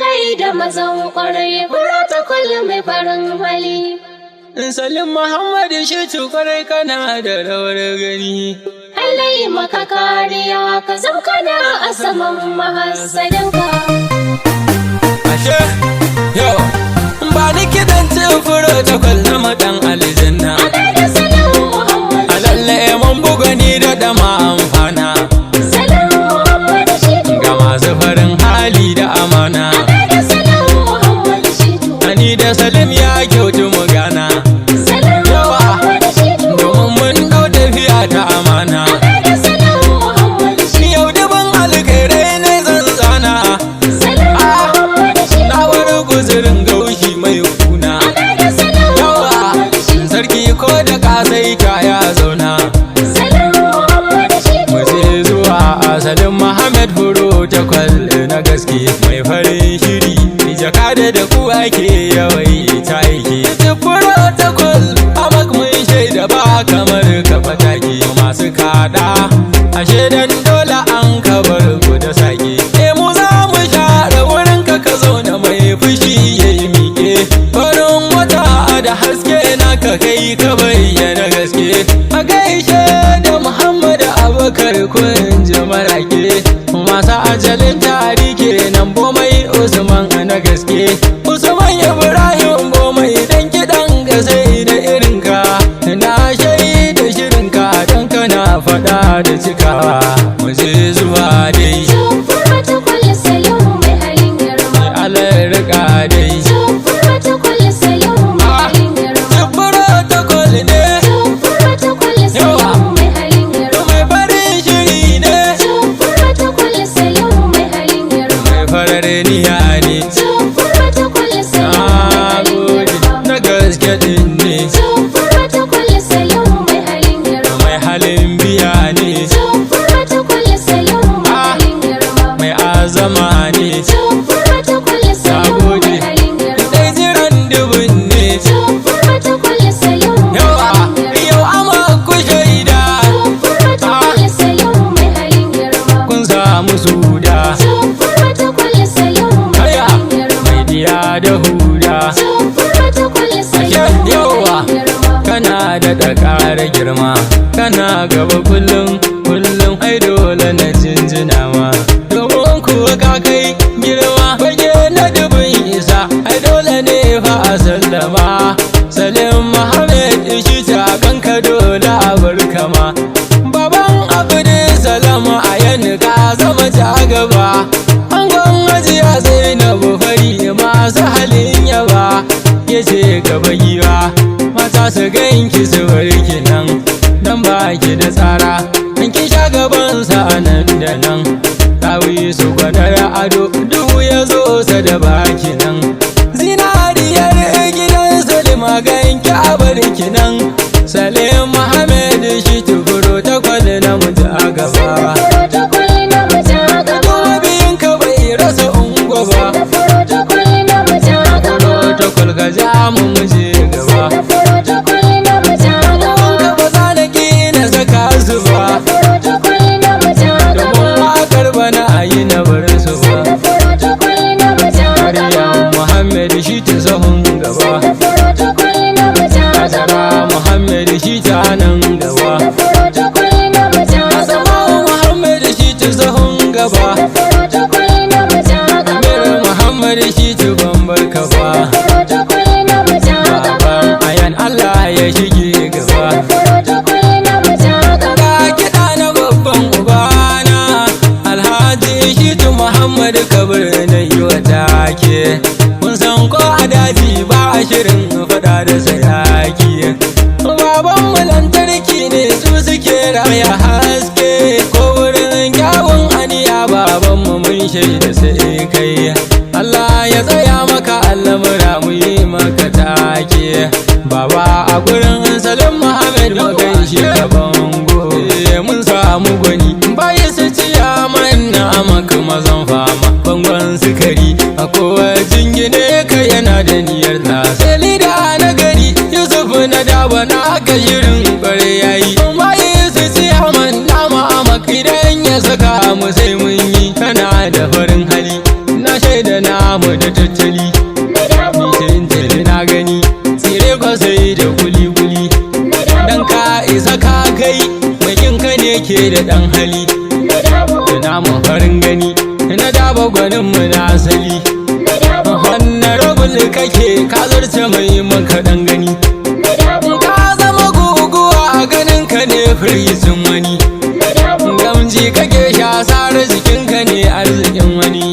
gaida mazan kwarai protocol mai farin hali. Salim Muhammad Shitu kwarai kana da rawar gani. Allah maka kariya ka zam kana a saman mahassadanka. Ashe, yau, ba ni kiɗan cin protocol na maɗan aljanna. Da Salim Muhammad. Alalle mun buga ni da dama amfana. Salim Muhammad Shitu. Ga masu farin hali da amana. Da Salim Muhammad Shitu. Ani da Salim ya kyautu mu gana. Salim Muhammad Shitu. Domin mun ɗau tafiya ta amana. Da Salim Muhammad Shitu. Yau daban alkhairai ne zan zana. Salim Muhammad Shitu. Na wani guzurin gaushi mai kuna. Da Salim Yawa, Muhammad Shitu. sarki ko da kasaita ya zauna. Salim Muhammad Shitu. Mu je zuwa asalin Muhammad protocol na gaske mai farin shiri. Jakada da ku ake yawai ta aiki. Ita protocol amak mun shaida ba kamar ka fataki. Masu kada ashe dan dole an kabar ku da sake. Mu za mu share wurin ka zauna mai fushi yayi miƙe. Farin wata da haske naka kai ka bayyana gaske. A gaishe da Muhammad Abubakar kun ji marake. Masu ajalin tari kenan bomai Usman na gaske. Usman Ibrahim bomai dan kiɗan ga sai da irinka. Na shaida shirinka dan kana faɗa da cikawa. Mu je zuwa dai. Protocol Salim mai halin girma. Allah rika dai. Protocol Salim mai halin girma. Protocol ne. Protocol Salim mai halin girma. Mai farin shiri ne. Protocol Salim mai halin girma. Mai farar niyya ne. Protocol Salim mai halin girma. Na gaske din ne. Protocol Salim mai halin girma. Mai halin biya ne. Protocol Salim mai halin girma. Mai azama ne. Protocol Salim mai halin girma. Dai jiran dubun ne. Protocol Salim mai Yawa, halin girma. yau ama ku shaida. Protocol Salim mai halin girma. Kun samu suda. Protocol Salim mai Haya, halin girma. mai diya da huda. Protocol Salim Ashe, mai yawa, halin girma. kana da ƙara girma. Kana gaba kullum, kullum ai dole na jinjina ma. Domin kuwa ka kai girma, fage na dubin isa. Ai dole ne fa a sallama. Salim Muhammad shi ta kanka dole a barkama. Baban Abdul Salam a yanni ka zama ta gaba. Angon hajiya Zainabu fari masu halin yaba. Yace gaba giwa mata su ganki su barki nan. Dan baki da tsara an ki sha gaban sa nan da nan. Tawi su gwadar ado duk ya zo sa da baki nan. Zinariyar gidan Salim a ganki a barki nan. Salim Muhammad shi tukuro ta kwalli na mutu a gaba. Protocol na mutaka. Kuma biyun ka bai rasa ungo ba. Protocol na mutaka. Protocol ka ja mu je gaba. Protocol na mutaka. Ka ba za na ki na saka su ba. Protocol na mutaka. Domin wakar bana a yi na bar su ba. Protocol na mutaka. Maryam Muhammad shi ta sahun gaba. Protocol na mutaka. Azara Muhammad shi ta nan gaba. Protocol na mutaka. Asma'u Muhammad shi ta sahun gaba. Protocol na mutaka. Amir Muhammad shi ta bambar ka ba. Protocol na mutaka. Baban ayan Allah ya shige gaba. Protocol na mutaka. Ga kiɗa na babban ubana Alhaji Shitu Muhammad Kabir na yi wa take. Kun san ko a daji ba a shirin faɗa da sayaki. Baban mu lantarki ne su suke raya haske. Ko wurin kyawun aniya baban mu mun shaida sai kai. Allah ya tsaya maka al'amura mu yi maka take. Baba a gurin Salim Muhammad magan shi ka bango. Mun samu gwani bayi su ciya manna maka mazan fama. Bangon sukari a kowa jingine ka yana da niyyar nasa. Sai da na gari Yusuf na daba na aka shirin kware yayi. Bayi su ciya manna maka idan ya saka mu sai mun yi. Kana da farin hali na shaida na mu da tattali. na dabo, Tintili na gani tsire kwasai da kuli-kuli. na dabo, Dan ka isa ka kai makinka ne ke da ɗan hali. na dabo, Tuna mu farin gani na daba gwanin mu na asali. na dabo, Wannan rabul kake ka zarce mai maka ɗan gani. na dabo, Ka zama guguwa a ganin ka ne firgicin wani. na dabo, Gamji kake sha sare jikinka ne arzikin wani.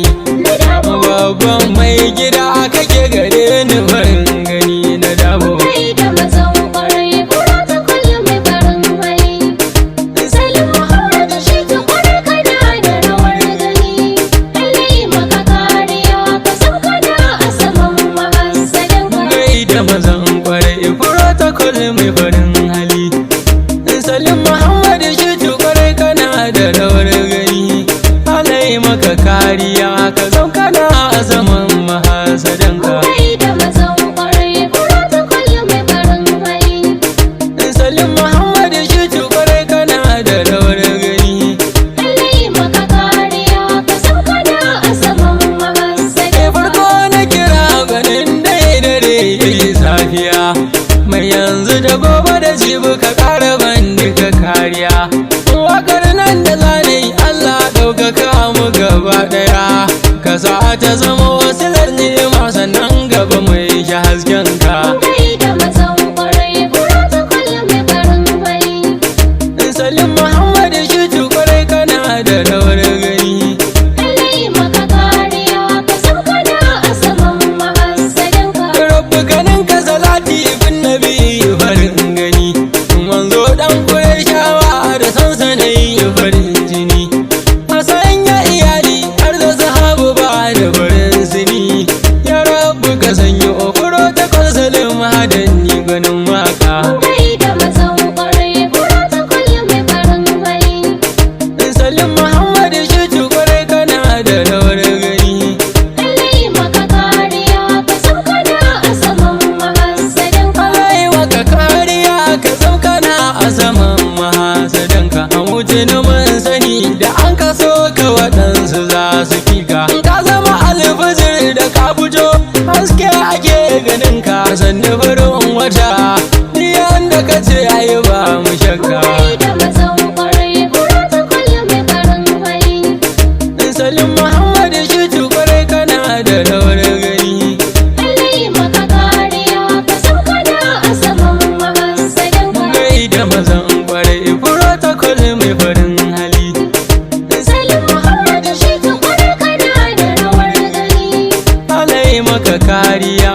na dabo, Babban mai gida kake gare ni farin gani na dabo. kai da mazan kwarai protocol mai farin hali. Salim Muhammad shi ta kwarai kana da rawar gani. Allah yi maka kariya ka san kana a saman mahassadan ka. Gai da mazan kwarai protocol mai farin hali. Salim Muhammad shi kwarai kana da rawar gani. Alai maka kariya ka zau kana a zaman mahasadanka. Kai da mazan kwarai protocol mai farin hali. Salim Muhammad shi kwarai kana da rawar gani. Allah yi maka kariya ka san kana a saman mahassadan ka. Farko na kira ganin dai dare yayi safiya. Mai yanzu da gobe da jibi ka ƙara bandi ka kariya. Wakar nan da zanayi Allah ɗaukaka mu gaba ɗaya. Ka sa ta zama wasilar ni'ima sannan gaba mai shi hasken ka. Kai da mazan kwarai protocol mai farin hali. Salim Muhammad shi kwarai kana da rawar gani. Allah yi maka kariya ka san kana a saman mahassadan ka. Rabbu ganin ka salati bin nabi farin gani. Manzo dan Qurayshawa da sansanai farin jini. A sanya iyali har da sahabu ba da farin sini. Ya rabbu ka sanya ofuro ta Salim hadanni ganin waka. Kai da mazan kwarai protocol mai farin hali. Salim Muhammad shi kwarai kana da rawar gani. Allah yi maka kariya ka san kana a saman mahassadan ka. Alai maka kariya ka zam kana a saman mahasadanka. A mutu mun sani da an kaso ka waɗansu za su fika. Ka zama alfajir da ka fito haske ake ganin ka. Sannu farin wata diyan da ka ce ayi ba mu shakka. Kai da mazan kwarai protocol mai farin hali. Salim Muhammad shi kwarai kana da rawar gani. Allah yi maka kariya ka san kana a saman mahassadan ka. Gai da mazan kwarai protocol mai farin hali. Salim Muhammad shi ta kwarai kana da rawar gani. Alai maka kariya